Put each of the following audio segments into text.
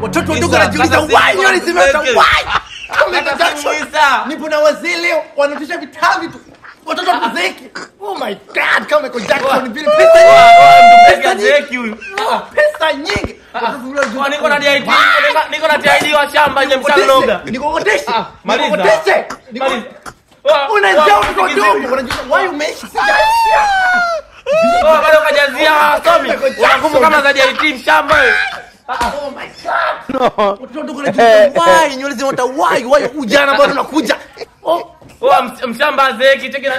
Watoto wadogo wanajiuliza why nywele zimeota why? Nipo na wazee leo wanatisha vitabu tu. Watoto wazeki. Oh my god, kama Michael Jackson vile pesa nyingi. Pesa nyingi. Niko na DID, niko na DID wa shamba yenye msanoga. Nikokoteshe. Maliza. Unajua udogo, unajua why umeishi sijaisha. Bado kajazia wasomi. Unakumbuka kama za DID mshamba wewe. Oh my god. No. Watoto wanajiuliza why nywele zimeota why ujana bado unakuja. Mshamba zeki cheki na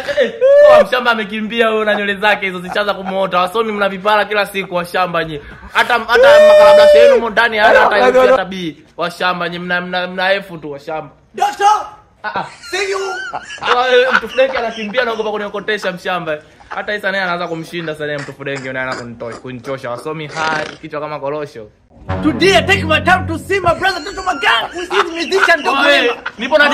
mshamba amekimbia wewe na nywele zake hizo zishaanza kumuota. Wasomi mna vipara kila siku wa shamba nyinyi. Hata makalabda yenu ndani hata hiyo tabii wa shamba nyinyi mna efu tu wa shamba. Doctor. See you. Mtu fulani anakimbia anaogopa kuniokotesha mshamba. Hata Isa naye anaanza kumshinda sana mtu fulani anaanza kunichosha. Wasomi kichwa kama korosho. Today I take my time to see my brother Toto Magana who is musician Dr. Nipo na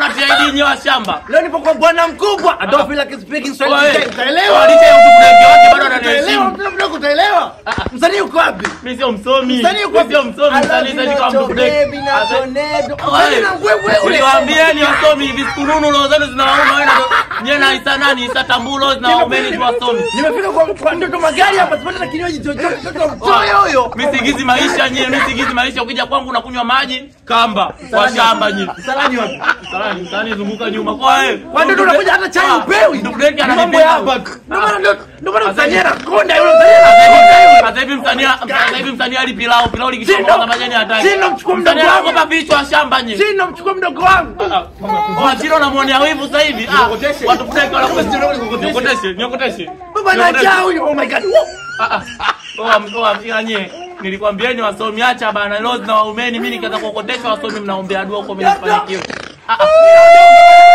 DID nyewa shamba. Leo nipo kwa bwana mkubwa. I don't feel like speaking Swahili. Utaelewa? Alicha mtu fulani wake bado anaelewa. Mtu utaelewa? Msanii uko wapi? Mimi sio msomi. Msanii uko wapi? Msanii zaidi kama mtu fulani. Uliwaambia ni wasomi hivi sikununu leo zote zinawauma wewe nyewe na Isa nani Isa Tambulo zinawaumeni tu wasomi. Nimefika kwa Toto Magana hapa sipata na kinywaji chochote Toto mchoyo huyo. Misigizi maisha nyewe, misigizi maisha ukija kwangu unakunywa maji kamba kwa shamba nyewe. Msalani wapi? Msalani zunguka nyuma kwa wewe. Kwa ndio unakuja hata chai upewi. Ndugu yake ananipenda hapa. Ndio maana msanii anakonda yule msanii. Sasa hivi msanii alipilao likishoka majani hataki. Sina mchukua mdogo wangu hapa vichwa shamba nyewe. Sina mchukua mdogo wangu. Chino unamuonea wivu sasa hivi. Watu fulani wala nyokoteshe. Baba na huyo. Oh my god. Yanye nilikwambieni wasomi acha bana leo na waumeni mimi nikaanza kuokotesha wasomi mnaombea dua huko mimi nifanikiwe.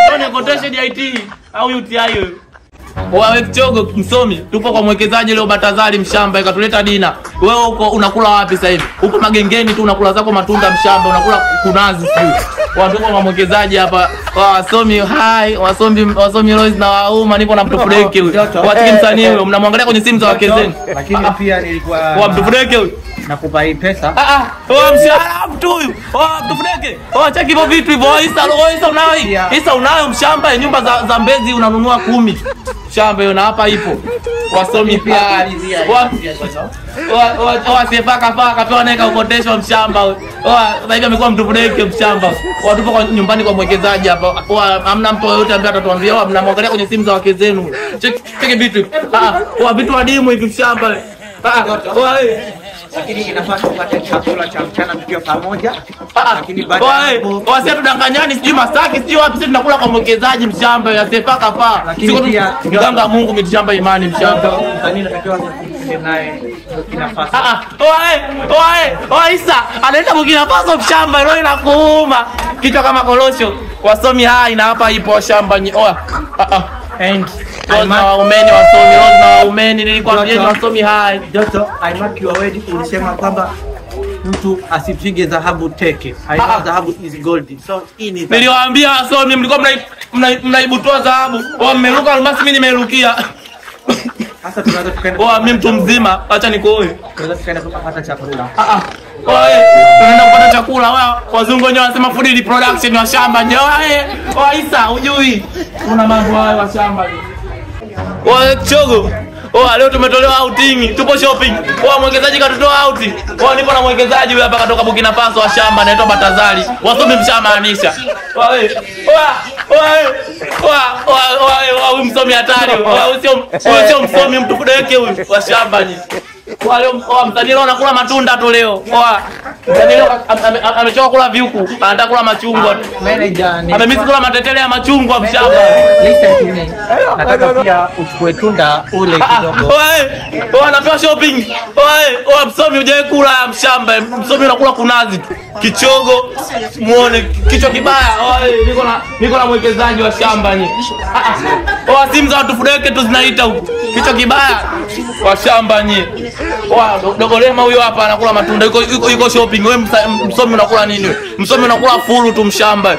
Ndio nikoteshe DIT au UTI wewe. Wewe kichogo msomi tupo kwa mwekezaji leo Batazali mshamba ikatuleta dina. Wewe uko unakula wapi sasa hivi? Uko magengeni tu unakula zako matunda mshamba unakula kunazi sio. Watu kwa mwekezaji hapa wasomi wasomi Rose na wauma nipo na mtu fuleki huyo. Watiki msanii huyo mnamwangalia kwenye simu za wake zenu. Lakini pia nilikuwa kwa mtu fuleki huyo nakupa hii pesa. Mshahara mtu huyu. Mtu fuleki. Cheki hivyo vitu hivyo Isa unayo hii. Isa unayo mshamba nyumba za Mbezi unanunua 10. Shamba hiyo na hapa ipo. Wasomi pia wasifaka kapewa naika ukoteshwa mshamba. Sasa hivi amekuwa mtu fuleki mshamba. Watupo kwa nyumbani kwa mwekezaji hapa. Hamna mtu yote ambaye atatuambia mnamwangalia kwenye simu za wake zenu. Cheki vitu. Vitu adimu hivi mshamba. Lakini inafaa tupate chakula cha mchana tukiwa pamoja. Lakini baadaye wasi tudanganyani sijui Masaki sijui wapi sisi tunakula kwa mwekezaji mshamba ya sefaka pa. Siko mganga Mungu mitishamba imani mshamba. Msanii natakiwa naye inafaa. Isa anaenda Burkina Faso mshamba leo inakuuma. Kichwa kama korosho. Wasomi hai na hapa ipo shamba and waumeni wasomi nilikwambia wasomi hai. Doctor, I mark you already ulisema kwamba mtu asipige dhahabu teke. Dhahabu is gold. So niliwaambia wasomi mlikuwa mnaibutoa dhahabu. Mmeruka almasi mimi nimerukia. Sasa tunaweza tukaenda. Mimi mtu mzima acha nikoe. Tunaweza tukaenda tukapata chakula. Tunaenda kupata chakula wazungu wenyewe wanasema food reproduction wa shamba nyewe. Isa hujui. Kuna mambo hayo wa shamba. Chogo. Leo tumetolewa outing, tupo shopping. Mwekezaji katutoa out. Nipo na mwekezaji huyu hapa katoka Burkina Faso wa shamba anaitwa Batazali. Wasomi mshamaanisha. Msomi hatari. Sio msomi mtu kudeke huyu wa shamba ni. Msanii leo anakula matunda tu leo. Msanii leo amechoka kula viuku, anataka kula machungwa. Amemisi kula matetele ya machungwa mshamba. Listen to me. Nataka pia uchukue tunda ule kidogo. Anapewa shopping. Msomi hujawahi kula mshamba. Msomi unakula kunazi tu. Kichogo muone kichwa kibaya. Niko na mwekezaji wa shamba ni. Simu za watu fudeke tu zinaita huko. Kichwa kibaya wa shamba ni. Dogolema huyo hapa anakula matunda yuko shopping. Wewe msomi unakula nini? Msomi unakula fulu tu mshamba.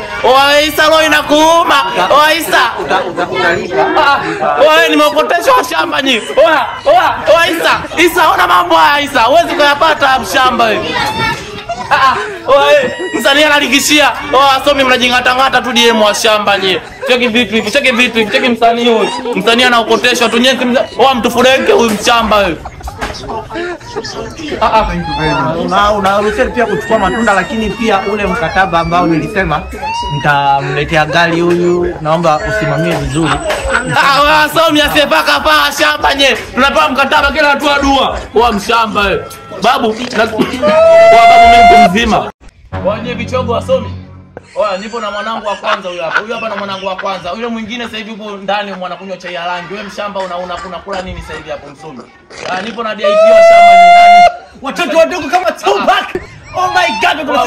Isa leo inakuuma. Isa nimeokoteshwa shamba nyi. Isa ona mambo haya Isa. Huwezi kuyapata mshamba wewe. Oe, msanii analikishia. Wasomi mnajingata-ngata tu DM wa shamba nye. Cheki vitu hivi, cheki msanii huyu. Msanii anaokoteshwa tu nyeti mtufurenke huyu mshamba wewe. Unaruhusiwa pia kuchukua matunda, lakini pia ule mkataba ambao nilisema nitamletea gari huyu, naomba usimamie vizuri. Wasomi asiyepaka paa shamba nye. Tunapewa mkataba kila hatua dua. Wa mshamba wewe. Babu, babu mimi mzima. Waje vichogo wasomi. Oya, nipo na mwanangu wa kwanza huyu hapa. Huyu hapa na mwanangu wa kwanza. Yule mwingine sasa hivi yupo ndani mwanakunywa chai ya rangi. Wewe mshamba unakula nini sasa hivi hapo msomi? Nipo na DIT wa shamba ni nani? Watoto wadogo kama Tupac. Oh my god, mbona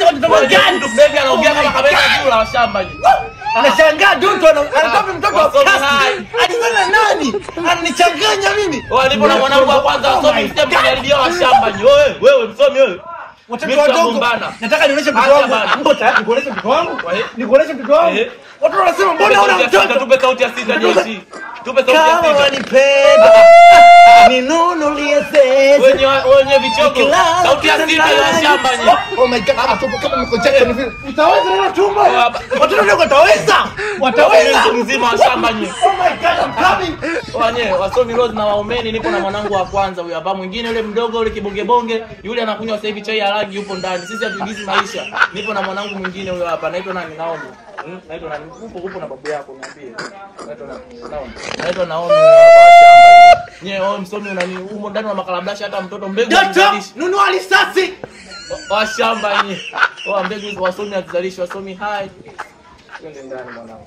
watoto wagani? Tufege anaongea kama kabisa kula wa shamba ni. Anashangaa Duto anatoka mtoto wa kasi. Alifanya nani? Ananichanganya mimi. Oya, nipo na mwanangu wa kwanza wasomi mstemjaridia wa shamba ni. Wewe msomi wewe. Watoto wadogo. Nataka nionyeshe mtoto wangu. Mbona tayari nikuoneshe mtoto wangu? Nikuoneshe mtoto wangu. Watoto wanasema mbona una mtoto? Tupe sauti ya sita JT. Tupe sauti ya sita. Kama wanipenda. Ninunulie sasa. Wenye vichogo. Sauti ya sita ya shamba ni. Oh my god, kama niko Jackson vile. Utaweza neno tumbo. Watoto wadogo wataweza. Wataweza. Mzima wa shamba ni. Oh my god, I'm coming. Wenye wasomi Rose na waumeni nipo na mwanangu wa kwanza huyu hapa. Mwingine yule mdogo yule kibongebonge, yule anakunywa sasa hivi chai ya rangi yupo ndani. Sisi hatuigizi maisha. Nipo na mwanangu mwingine huyo hapa. Naitwa nani? Naomi. Naitwa nani? Upo na babu yako niambie. Naitwa Naomi hapa shamba. Wewe msomi unani umo ndani wa makalabasha hata mtoto mbegu anazalisha. Nunua risasi. Wa shamba yenyewe. Mbegu wasomi anazalisha wasomi hai. Twende ndani mwanangu.